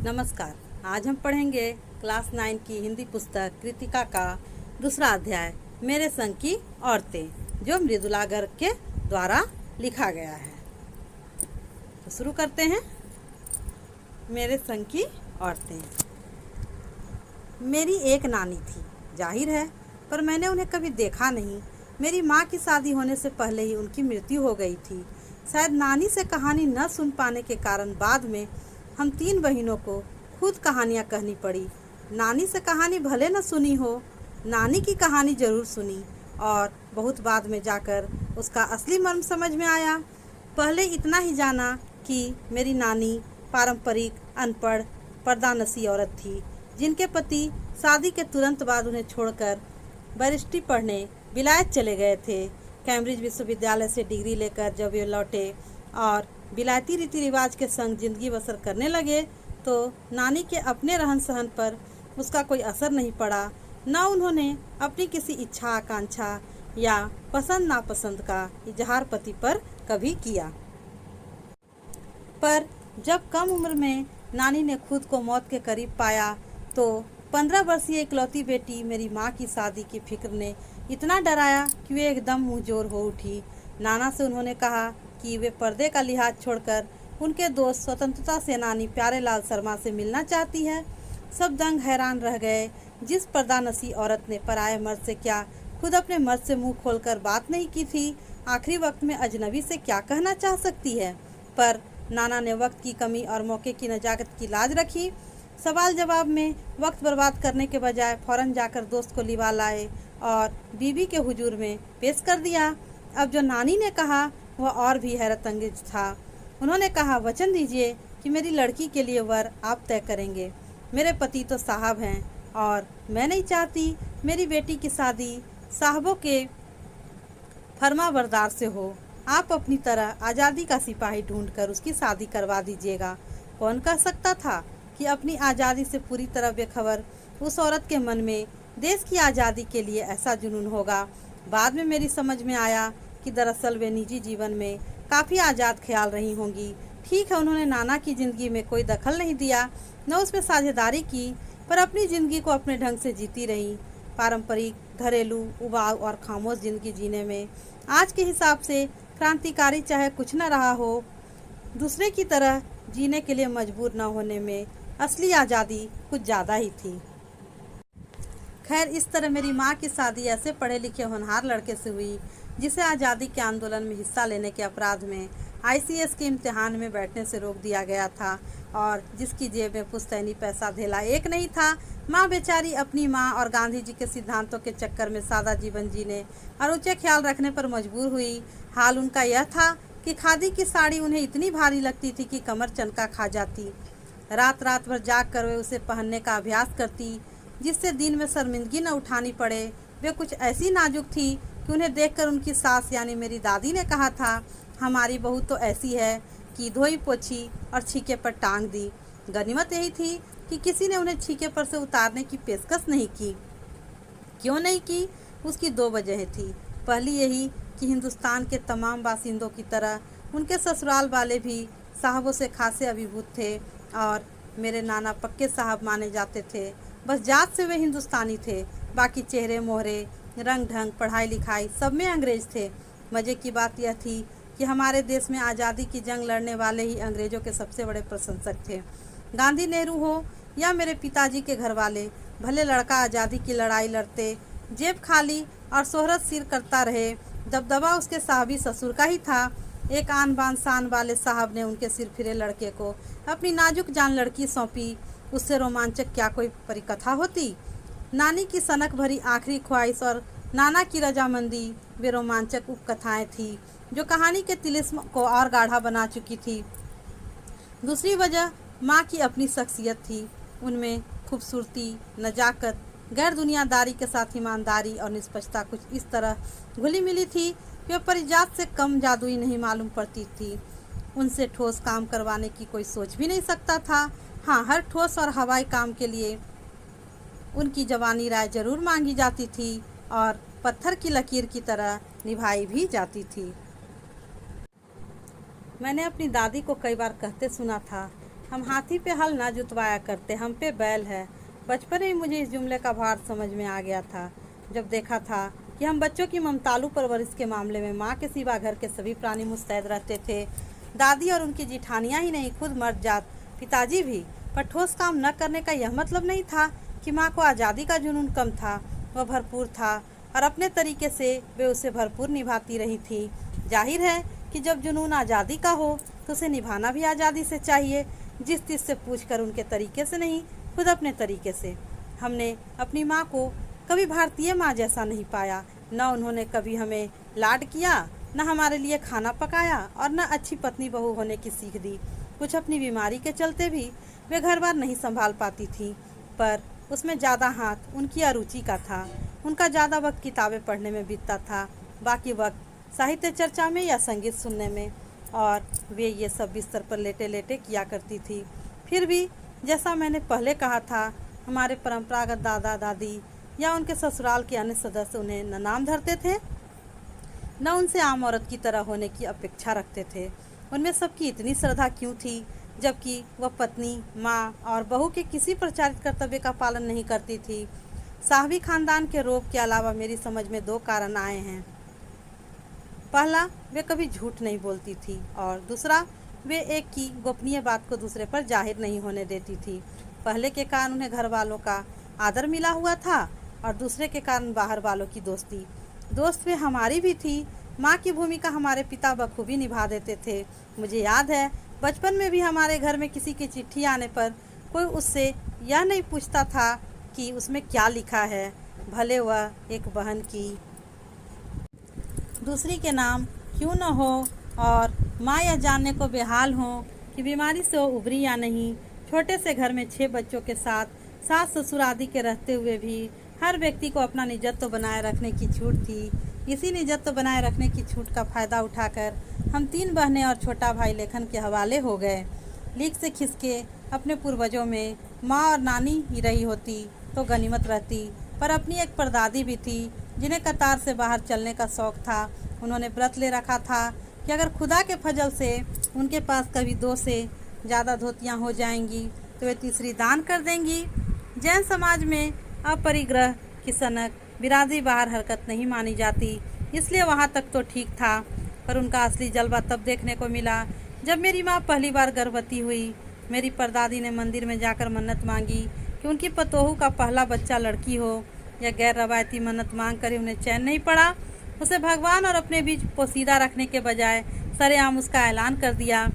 नमस्कार। आज हम पढ़ेंगे क्लास 9 की हिंदी पुस्तक कृतिका का दूसरा अध्याय मेरे संग की औरतें, जो मृदुला गर्ग के द्वारा लिखा गया है। तो शुरू करते हैं। मेरे संग की औरतें। मेरी एक नानी थी, जाहिर है, पर मैंने उन्हें कभी देखा नहीं। मेरी माँ की शादी होने से पहले ही उनकी मृत्यु हो गई थी। शायद नानी से कहानी न सुन पाने के कारण बाद में हम 3 बहनों को खुद कहानियाँ कहनी पड़ी। नानी से कहानी भले न सुनी हो, नानी की कहानी जरूर सुनी और बहुत बाद में जाकर उसका असली मर्म समझ में आया। पहले इतना ही जाना कि मेरी नानी पारंपरिक अनपढ़ पर्दानसी औरत थी, जिनके पति शादी के तुरंत बाद उन्हें छोड़कर बैरिस्ट्री पढ़ने विलायत चले गए थे। कैम्ब्रिज विश्वविद्यालय से डिग्री लेकर जब वे लौटे और विलायती रीति रिवाज के संग जिंदगी बसर करने लगे, तो नानी के अपने रहन सहन पर उसका कोई असर नहीं पड़ा। न उन्होंने अपनी किसी इच्छा आकांक्षा या पसंद नापसंद का इजहार पति पर कभी किया। पर जब कम उम्र में नानी ने खुद को मौत के करीब पाया, तो 15 वर्षीय इकलौती बेटी मेरी माँ की शादी की फिक्र ने इतना डराया कि वे एकदम मुंहजोर हो उठी। नाना से उन्होंने कहा कि वे पर्दे का लिहाज छोड़कर उनके दोस्त स्वतंत्रता सेनानी प्यारेलाल शर्मा से मिलना चाहती है। सब दंग हैरान रह गए। जिस पर्दानसी औरत ने पराये मर्द से क्या, खुद अपने मर्द से मुंह खोलकर बात नहीं की थी, आखिरी वक्त में अजनबी से क्या कहना चाह सकती है। पर नाना ने वक्त की कमी और मौके की नजाकत की लाज रखी। सवाल जवाब में वक्त बर्बाद करने के बजाय फौरन जाकर दोस्त को लिवा लाए और बीबी के हुजूर में पेश कर दिया। अब जो नानी ने कहा वह और भी हैरत अंगेज था। उन्होंने कहा, वचन दीजिए कि मेरी लड़की के लिए वर आप तय करेंगे। मेरे पति तो साहब हैं और मैं नहीं चाहती मेरी बेटी की शादी साहबों के फरमाबरदार से हो। आप अपनी तरह आज़ादी का सिपाही ढूंढकर उसकी शादी करवा दीजिएगा। कौन कह सकता था कि अपनी आज़ादी से पूरी तरह बेखबर उस औरत के मन में देश की आज़ादी के लिए ऐसा जुनून होगा। बाद में मेरी समझ में आया कि दरअसल वे निजी जीवन में काफ़ी आज़ाद ख्याल रही होंगी। ठीक है, उन्होंने नाना की ज़िंदगी में कोई दखल नहीं दिया, न उसमें साझेदारी की, पर अपनी ज़िंदगी को अपने ढंग से जीती रही। पारंपरिक, घरेलू, उबाऊ और खामोश ज़िंदगी जीने में आज के हिसाब से क्रांतिकारी चाहे कुछ न रहा हो, दूसरे की तरह जीने के लिए मजबूर न होने में असली आज़ादी कुछ ज़्यादा ही थी। खैर, इस तरह मेरी माँ की शादी ऐसे पढ़े लिखे होनहार लड़के से हुई जिसे आज़ादी के आंदोलन में हिस्सा लेने के अपराध में ICS के इम्तिहान में बैठने से रोक दिया गया था और जिसकी जेब में पुश्तैनी पैसा धेला एक नहीं था। माँ बेचारी अपनी माँ और गांधी जी के सिद्धांतों के चक्कर में सादा जीवन जीने और ऊंचे ख्याल रखने पर मजबूर हुई। हाल उनका यह था कि खादी की साड़ी उन्हें इतनी भारी लगती थी कि कमर चनका खा जाती। रात रात भर जाग कर वे उसे पहनने का अभ्यास करती, जिससे दिन में शर्मिंदगी न उठानी पड़े। वे कुछ ऐसी नाजुक थी कि उन्हें देखकर उनकी सास यानी मेरी दादी ने कहा था, हमारी बहू तो ऐसी है कि धोई पोछी और छीके पर टांग दी। गनीमत यही थी कि किसी ने उन्हें छीके पर से उतारने की पेशकश नहीं की। क्यों नहीं की? उसकी 2 वजहें थी। पहली यही कि हिंदुस्तान के तमाम बासिंदों की तरह उनके ससुराल वाले भी साहबों से खासे अभिभूत थे और मेरे नाना पक्के साहब माने जाते थे। बस जात से वे हिंदुस्तानी थे, बाकी चेहरे मोहरे, रंग ढंग, पढ़ाई लिखाई सब में अंग्रेज थे। मज़े की बात यह थी कि हमारे देश में आज़ादी की जंग लड़ने वाले ही अंग्रेज़ों के सबसे बड़े प्रशंसक थे। गांधी, नेहरू हो या मेरे पिताजी के घर वाले, भले लड़का आज़ादी की लड़ाई लड़ते, जेब खाली और शोहरत सिर करता रहे, दबदबा उसके साहबी ससुर का ही था। एक आन बान शान वाले साहब ने उनके सिर फिरे लड़के को अपनी नाजुक जान लड़की सौंपी। उससे रोमांचक क्या कोई परिकथा होती? नानी की सनक भरी आखिरी ख्वाहिश और नाना की रजामंदी वे रोमांचक उपकथाएं थी जो कहानी के तिलिस्म को और गाढ़ा बना चुकी थी। दूसरी वजह माँ की अपनी शख्सियत थी। उनमें खूबसूरती, नजाकत, गैर दुनियादारी के साथ ईमानदारी और निष्पक्षता कुछ इस तरह घुली मिली थी कि वह परिजात से कम जादुई नहीं मालूम पड़ती थी। उनसे ठोस काम करवाने की कोई सोच भी नहीं सकता था। हाँ, हर ठोस और हवाई काम के लिए उनकी जवानी राय जरूर मांगी जाती थी और पत्थर की लकीर की तरह निभाई भी जाती थी। मैंने अपनी दादी को कई बार कहते सुना था हम हाथी पे हल ना जुतवाया करते, हम पे बैल है। बचपन में ही मुझे इस जुमले का भार समझ में आ गया था, जब देखा था कि हम बच्चों की ममतालू परवरिश के मामले में माँ के सिवा घर के सभी प्राणी मुस्तैद रहते थे। दादी और उनकी जिठानियाँ ही नहीं, खुद मर्द जात पिताजी भी। पर ठोस काम न करने का यह मतलब नहीं था कि माँ को आज़ादी का जुनून कम था। वह भरपूर था और अपने तरीके से वे उसे भरपूर निभाती रही थी। जाहिर है कि जब जुनून आज़ादी का हो तो उसे निभाना भी आज़ादी से चाहिए, जिस चीज़ से पूछ कर, उनके तरीके से नहीं, खुद अपने तरीके से। हमने अपनी माँ को कभी भारतीय माँ जैसा नहीं पाया। न उन्होंने कभी हमें लाड किया, न हमारे लिए खाना पकाया और न अच्छी पत्नी बहू होने की सीख दी। कुछ अपनी बीमारी के चलते भी वे घर बार नहीं संभाल पाती थी, पर उसमें ज़्यादा हाथ उनकी अरुचि का था। उनका ज़्यादा वक्त किताबें पढ़ने में बीतता था, बाकी वक्त साहित्य चर्चा में या संगीत सुनने में, और वे ये सब बिस्तर पर लेटे लेटे किया करती थी। फिर भी जैसा मैंने पहले कहा था, हमारे परंपरागत दादा दादी या उनके ससुराल के अन्य सदस्य उन्हें न नाम धरते थे, न उनसे आम औरत की तरह होने की अपेक्षा रखते थे। उनमें सबकी इतनी श्रद्धा क्यों थी, जबकि वह पत्नी, माँ और बहू के किसी प्रचारित कर्तव्य का पालन नहीं करती थी। साहबी खानदान के रोब के अलावा मेरी समझ में 2 कारण आए हैं। पहला, वे कभी झूठ नहीं बोलती थी, और दूसरा, वे एक की गोपनीय बात को दूसरे पर जाहिर नहीं होने देती थी। पहले के कारण उन्हें घर वालों का आदर मिला हुआ था, और दूसरे के कारण बाहर वालों की दोस्ती। दोस्त वे हमारी भी थी। माँ की भूमिका हमारे पिता बखूबी निभा देते थे। मुझे याद है, बचपन में भी हमारे घर में किसी की चिट्ठी आने पर कोई उससे यह नहीं पूछता था कि उसमें क्या लिखा है, भले वह एक बहन की दूसरी के नाम क्यों न हो, और माँ यह जानने को बेहाल हो कि बीमारी से वो उभरी या नहीं। छोटे से घर में 6 बच्चों के साथ सास ससुर आदि के रहते हुए भी हर व्यक्ति को अपना निजत्व बनाए रखने की छूट थी। इसी निजत्व बनाए रखने की छूट का फायदा उठाकर हम 3 बहनें और छोटा भाई लेखन के हवाले हो गए। लीक से खिसके अपने पूर्वजों में माँ और नानी ही रही होती तो गनीमत रहती, पर अपनी एक परदादी भी थी जिन्हें कतार से बाहर चलने का शौक था। उन्होंने व्रत ले रखा था कि अगर खुदा के फजल से उनके पास कभी 2 से ज़्यादा धोतियाँ हो जाएंगी तो वे तीसरी दान कर देंगी। जैन समाज में अपरिग्रह की सनक बिरादरी बाहर हरकत नहीं मानी जाती, इसलिए वहाँ तक तो ठीक था। पर उनका असली जलवा तब देखने को मिला जब मेरी माँ पहली बार गर्भवती हुई। मेरी परदादी ने मंदिर में जाकर मन्नत मांगी कि उनकी पतोहू का पहला बच्चा लड़की हो। यह गैर रवायती मन्नत मांग कर उन्हें चैन नहीं पड़ा। उसे भगवान और अपने बीच पोसीदा रखने के बजाय सरेआम उसका ऐलान कर दिया।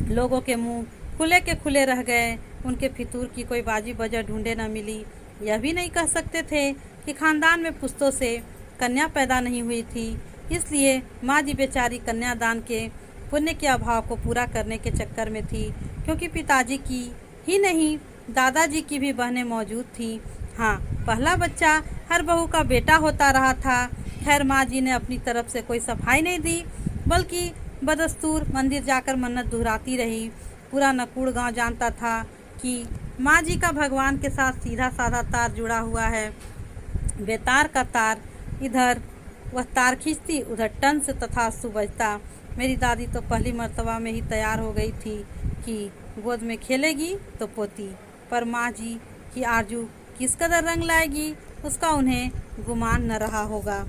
लोगों के मुंह खुले के खुले रह गए। उनके फितूर की कोई बाजी बजा ढूंढे न मिली। यह भी नहीं कह सकते थे कि खानदान में पुश्तों से कन्या पैदा नहीं हुई थी, इसलिए माँ जी बेचारी कन्यादान के पुण्य के अभाव को पूरा करने के चक्कर में थी, क्योंकि पिताजी की ही नहीं दादाजी की भी बहनें मौजूद थी। हाँ, पहला बच्चा हर बहू का बेटा होता रहा था। खैर, माँ जी ने अपनी तरफ से कोई सफाई नहीं दी, बल्कि बदस्तूर मंदिर जाकर मन्नत दोहराती रही। पूरा नकुड़ गांव जानता था कि माँ जी का भगवान के साथ सीधा साधा तार जुड़ा हुआ है। बेतार का तार, इधर वह तार खींचती, उधर टन से तथास्तु बजता। मेरी दादी तो पहली मर्तबा में ही तैयार हो गई थी कि गोद में खेलेगी तो पोती, पर माँ जी की आरजू किस कदर रंग लाएगी उसका उन्हें गुमान न रहा होगा।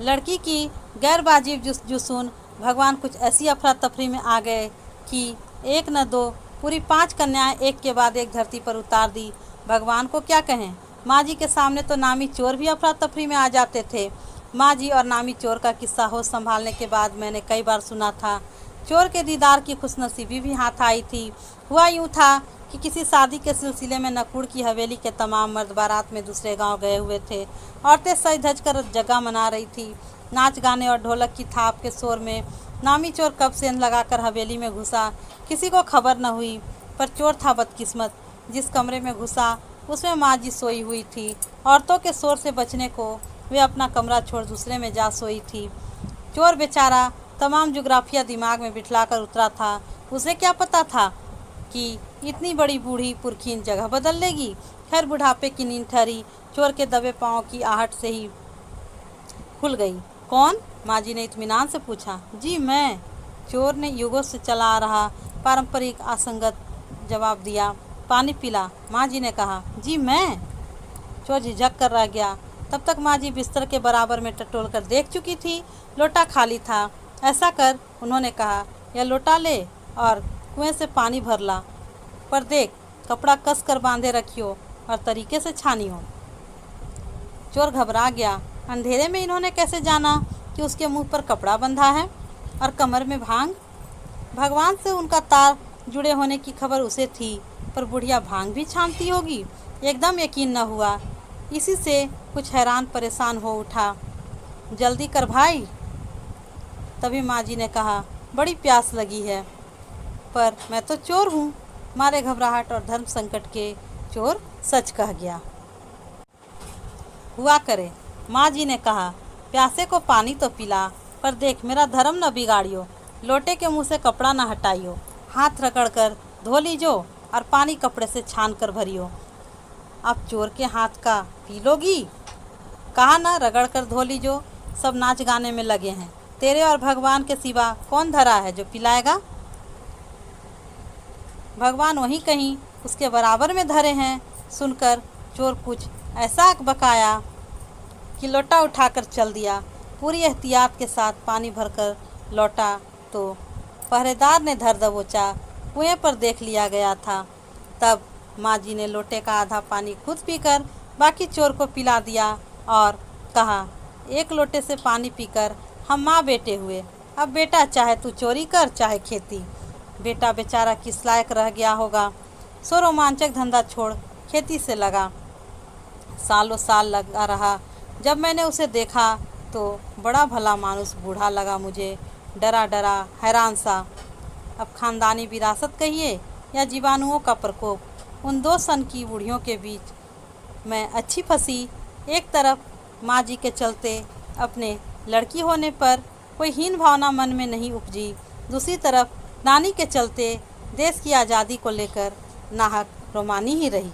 लड़की की गैर वाजिब जुसून भगवान कुछ ऐसी अफरा तफरी में आ गए कि 1 न 2 पूरी 5 कन्याएं एक के बाद एक धरती पर उतार दी। भगवान को क्या कहें, माँ जी के सामने तो नामी चोर भी अफरा तफरी में आ जाते थे। माँ जी और नामी चोर का किस्सा होश संभालने के बाद मैंने कई बार सुना था। चोर के दीदार की खुशनसीबी भी हाथ आई थी। हुआ यूँ था कि किसी शादी के सिलसिले में नकुड़ की हवेली के तमाम मर्द बारात में दूसरे गांव गए हुए थे। औरतें सज धज कर जगह मना रही थी। नाच गाने और ढोलक की थाप के शोर में नामी चोर कब सेंध लगाकर हवेली में घुसा, किसी को खबर न हुई। पर चोर था बदकिस्मत, जिस कमरे में घुसा उसमें माँ जी सोई हुई थी। औरतों के शोर से बचने को वे अपना कमरा छोड़ दूसरे में जा सोई थी। चोर बेचारा तमाम जुग्राफिया दिमाग में बिठलाकर उतरा था। उसे क्या पता था कि इतनी बड़ी बूढ़ी पुरखीन जगह बदल लेगी। खैर, बुढ़ापे की नींद ठहरी। चोर के दबे पाँव की आहट से ही खुल गई। कौन? माँ जी ने इत्मीनान से पूछा। जी मैं। चोर ने युगों से चला आ रहा पारंपरिक असंगत जवाब दिया। पानी पिला, माँ जी ने कहा। जी मैं? चोर झिझक कर रह गया। तब तक माँ जी बिस्तर के बराबर में टटोल कर देख चुकी थी। लोटा खाली था। ऐसा कर उन्होंने कहा, यह लोटा ले और कुएं से पानी भर ला, पर देख कपड़ा कस कर बांधे रखियो और तरीके से छानियो। चोर घबरा गया। अंधेरे में इन्होंने कैसे जाना कि उसके मुंह पर कपड़ा बंधा है और कमर में भांग? भगवान से उनका तार जुड़े होने की खबर उसे थी, पर बुढ़िया भांग भी छानती होगी? एकदम यकीन न हुआ। इसी से कुछ हैरान परेशान हो उठा। जल्दी कर भाई। तभी माँ जी ने कहा, बड़ी प्यास लगी है। पर मैं तो चोर हूँ। मारे घबराहट और धर्म संकट के चोर सच कह गया। हुआ करे, माँ जी ने कहा, प्यासे को पानी तो पिला, पर देख मेरा धर्म न बिगाड़ियो। लोटे के मुंह से कपड़ा न हटाइयो, हाथ रगड़ कर धो लीजो और पानी कपड़े से छान कर भरियो। अब चोर के हाथ का पी लोगी? कहा ना रगड़ कर धो लीजो। सब नाच गाने में लगे हैं। तेरे और भगवान के सिवा कौन धरा है जो पिलाएगा? भगवान वहीं कहीं उसके बराबर में धरे हैं। सुनकर चोर कुछ ऐसा अकबकाया कि लोटा उठाकर चल दिया। पूरी एहतियात के साथ पानी भरकर लौटा तो पहरेदार ने धर दबोचा कुएं पर देख लिया गया था। तब माँ जी ने लोटे का आधा पानी खुद पीकर बाकी चोर को पिला दिया और कहा, एक लोटे से पानी पीकर हम माँ बेटे हुए। अब बेटा चाहे तू चोरी कर चाहे खेती। बेटा बेचारा किस लायक रह गया होगा। सो रोमांचक धंधा छोड़ खेती से लगा। सालों साल लगा रहा। जब मैंने उसे देखा तो बड़ा भला मानुस बूढ़ा लगा मुझे, डरा डरा हैरान सा। अब खानदानी विरासत कहिए या जीवाणुओं का प्रकोप, उन दो सन की बूढ़ियों के बीच मैं अच्छी फंसी। एक तरफ माँ जी के चलते अपने लड़की होने पर कोई हीन भावना मन में नहीं उपजी, दूसरी तरफ नानी के चलते देश की आज़ादी को लेकर नाहक रोमानी ही रही।